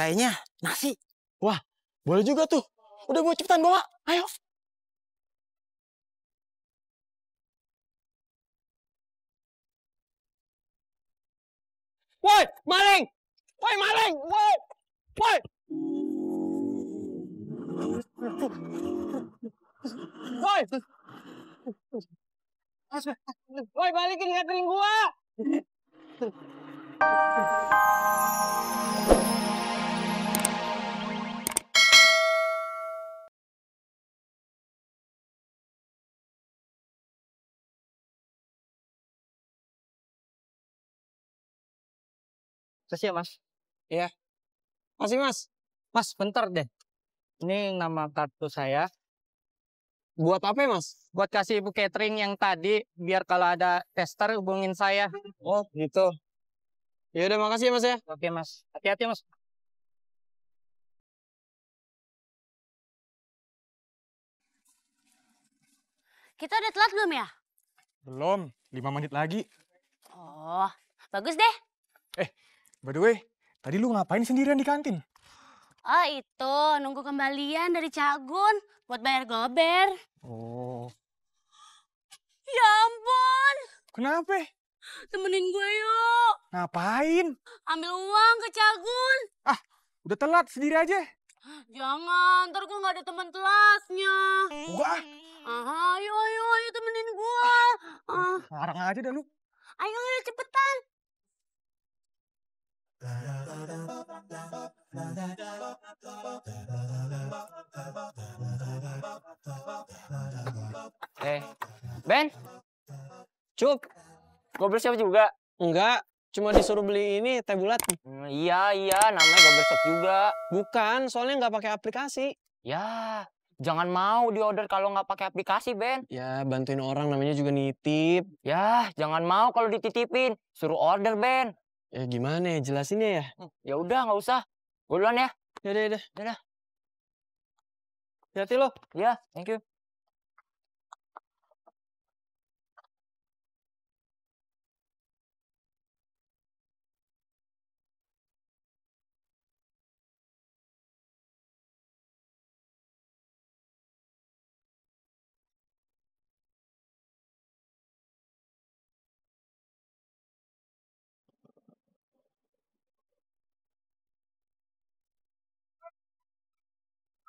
Kayaknya nasi. Wah, boleh juga tuh. Udah gue cepetan bawa. Ayo. Woi, maling! Woi, maling! Woi! Woi! Woi! Woi, balikin catering gua! Terus ya, Mas. Iya. Masih, Mas. Mas, bentar deh. Ini nama kartu saya. Buat apa, Mas? Buat kasih ibu catering yang tadi, biar kalau ada tester hubungin saya. Oh, gitu. Ya udah, makasih ya, Mas ya. Oke, Mas. Hati-hati, Mas. Kita udah telat belum ya? Belum, 5 menit lagi. Oh, bagus deh. By the way, tadi lu ngapain sendirian di kantin? Oh itu, nunggu kembalian dari Cagun buat bayar gober. Oh, Ya ampun, kenapa? temenin gue yuk. Ngapain? Ambil uang ke Cagun. Udah telat, sendiri aja. Jangan, ntar gue gak ada teman kelasnya. Enggak, Ayo temenin gue. ngarang aja dah lu. Ayo cepetan. Ben? Cuk, gober siap juga? Enggak, cuma disuruh beli ini teh bulat. Iya, namanya gober shop juga. Bukan, soalnya nggak pakai aplikasi. Ya, jangan mau diorder kalau nggak pakai aplikasi, Ben. Ya, bantuin orang namanya juga nitip. Ya, jangan mau kalau dititipin. Suruh order, Ben. Ya gimana ya, jelasinnya ya? Ya udah, nggak usah. Gue duluan ya. Yaudah. Yaudah. Hati-hati lo. Ya, thank you.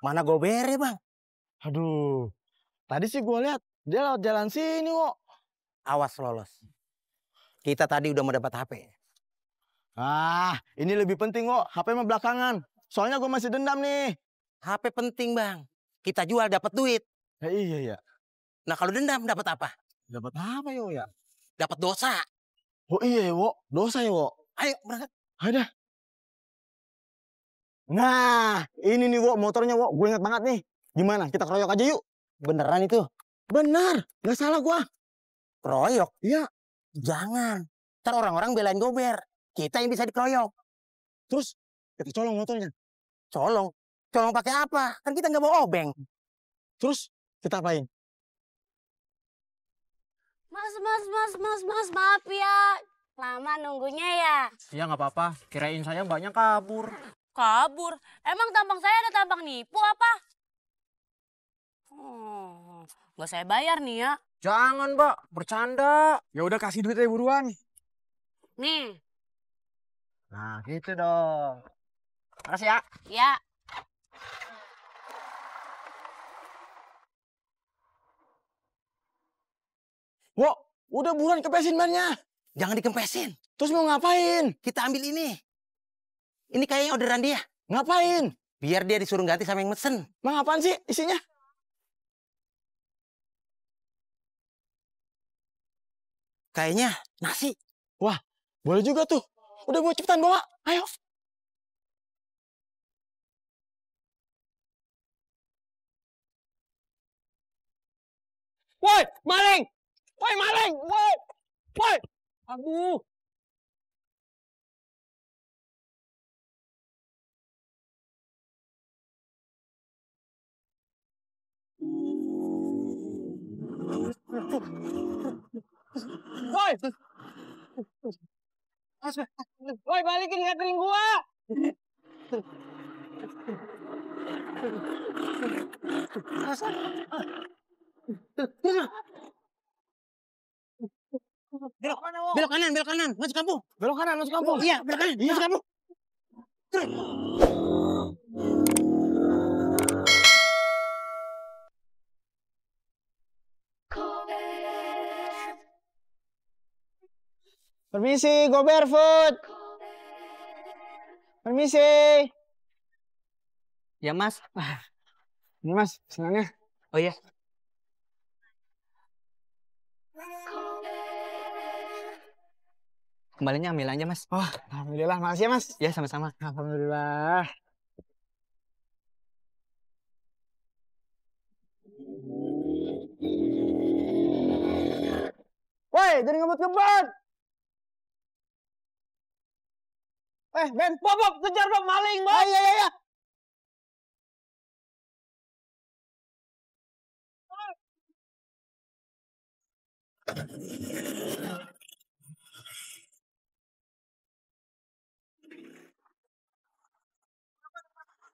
Mana gobernya, Bang? Aduh, tadi sih gue lihat dia lewat jalan sini kok. Awas lolos. Kita tadi udah mau dapat HP. Ini lebih penting kok. HP mah belakangan. Soalnya gue masih dendam nih. HP penting, Bang. Kita jual dapat duit. Iya. Nah, kalau dendam dapat apa? Dapat apa yo ya? Dapat dosa. Oh iya ya, Wo. Dosa ya, Wo. Ayo, berangkat. Ada. Nah, ini nih, Wo, motornya, Wo. Gue inget banget nih. Gimana? Kita keroyok aja yuk. Beneran itu? Benar. Gak salah gua. Keroyok? Iya. Jangan. Ntar orang-orang belain gober. Kita yang bisa dikeroyok. Terus kita colong motornya. Colong? Colong pakai apa? Kan kita nggak bawa obeng. Terus kita apain? Mas, maaf ya. Lama nunggunya ya. Ya nggak apa-apa. Kirain saya banyak kabur. Kabur? Emang tampang saya ada tampang nipu apa? Nggak saya bayar nih ya. Jangan, Mbak. Bercanda. Ya udah kasih duit aja buruan. Nih. Nah, gitu dong. Makasih ya. Ya. Wo, udah buruan kepesin bannya. Jangan dikempesin. Terus mau ngapain? Kita ambil ini. Ini kayaknya orderan dia. Ngapain? Biar dia disuruh ganti sama yang mesen. Bang, apaan sih isinya? Kayaknya nasi. Wah, boleh juga tuh. Udah gue cepetan bawa. Ayo. Woi, maling! Woi, maling! Woi! Woi! Aduh. Woi! Woi, balikin catering gua! Belok kanan, masuk kampung. Belok kanan, masuk kampung. Iya, belok kanan, masuk kampung. Permisi, go barefoot. Permisi. Ya mas. Ini mas, pesanannya. Oh iya. Kembalinya ambil aja mas. Oh, alhamdulillah, makasih ya mas. Ya sama-sama. Alhamdulillah. Woi, jadi ngebut-ngebut. Ben, Bob, kejar Bob, maling, Bob. Iya, iya, iya.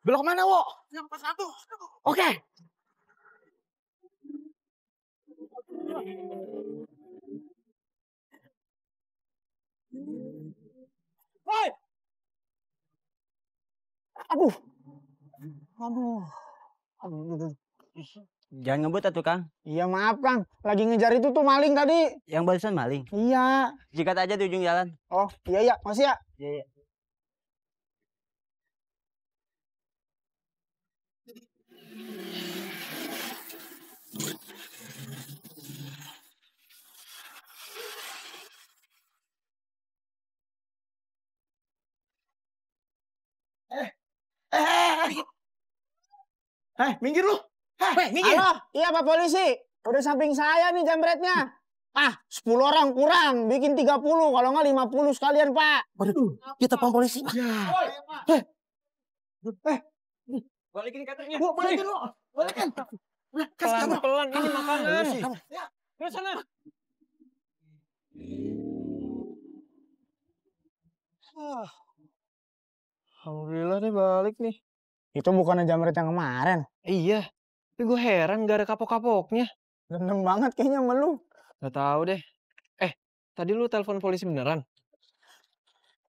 Belok mana, Wo? Yang pas satu. Oke. Woi. Aduh. Aduh. Aduh. Jangan ngebut atuh Kang. Iya, maaf, Kang. Lagi ngejar itu tuh maling tadi. Yang barusan maling. Iya. Jikat aja di ujung jalan. Oh, iya, iya. Masih ya? Iya, iya. Minggir lu. Minggir. Halo, iya Pak Polisi. Udah samping saya nih jambretnya. 10 orang kurang, bikin 30, kalau nggak 50 sekalian, Pak. Waduh, kita pang polisi. Balikin katanya. Balikin lu. Balikin. Pelan-pelan ini makanan. Ke sana. Alhamdulillah nih balik nih. Itu bukannya jambret yang kemarin. Iya, tapi gue heran gak ada kapok-kapoknya. Gendeng banget kayaknya sama lu. Gak tahu deh. Tadi lu telepon polisi beneran?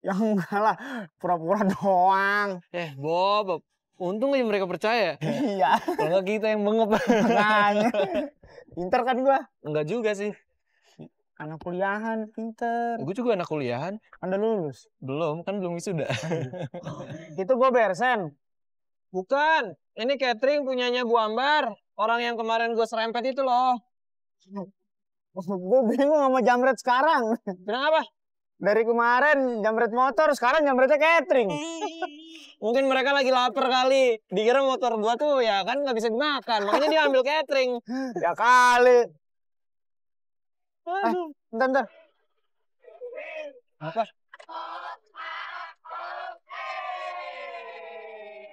Ya enggak lah, pura-pura doang. Bob, untung aja mereka percaya. Iya, Kalau nggak kita yang bengep. makanya. Pinter kan gua? Enggak juga sih. Anak kuliahan, pinter. Gue juga anak kuliahan. Anda lulus? Belum, kan belum wisuda. Itu gua Bersen. Bukan, ini catering punyanya Bu Ambar. Orang yang kemarin gue serempet itu loh. Gue bingung sama jambret sekarang. Bilang apa? Dari kemarin jambret motor, sekarang jambretnya catering. Mungkin mereka lagi lapar kali. Dikira motor gua tuh ya kan nggak bisa dimakan. Makanya dia ambil catering. Ya kali. Bentar. Apa?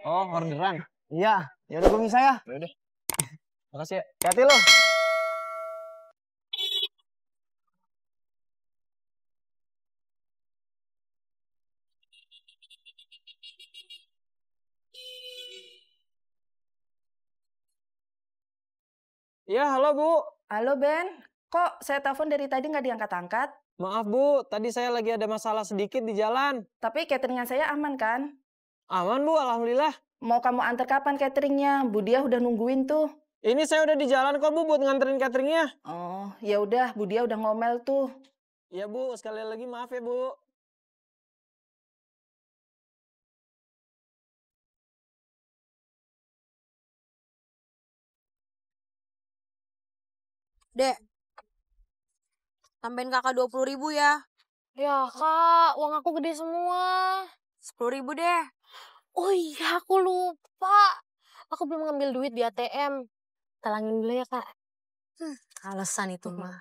Oh, orderan. Iya, ya udah gue bisa ya. Yaudah. Makasih ya. Hati lo. Iya, halo Bu. Halo Ben, kok saya telepon dari tadi nggak diangkat-angkat? Maaf Bu, tadi saya lagi ada masalah sedikit di jalan. Tapi cateringan saya aman kan? Aman Bu, alhamdulillah. Mau kamu antar kapan cateringnya? Bu Dia udah nungguin tuh. Ini saya udah di jalan kok Bu buat nganterin cateringnya. Oh, ya udah, Bu Dia udah ngomel tuh. Iya Bu, sekali lagi maaf ya Bu. Dek, tambahin kakak 20.000 ya. Ya kak, uang aku gede semua. 10.000 deh. Oh iya, aku lupa. Aku belum ngambil duit di ATM. Talangin dulu ya kak. Alasan itu mah.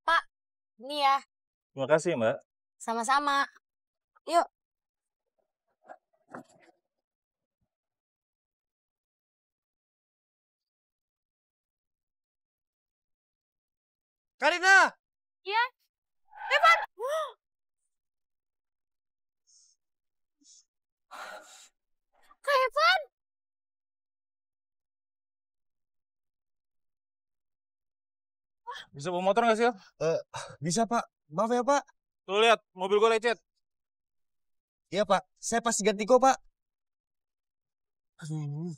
Pak, ini ya. Terima kasih, Mbak. Sama-sama. Yuk. Karina! Iya? Kak Evan. Bisa bawa motor nggak sih, Al? Bisa, Pak. Maaf ya, Pak. Tuh lihat, mobil gue lecet. Iya, Pak. Saya pasti ganti kok, Pak. Aduh.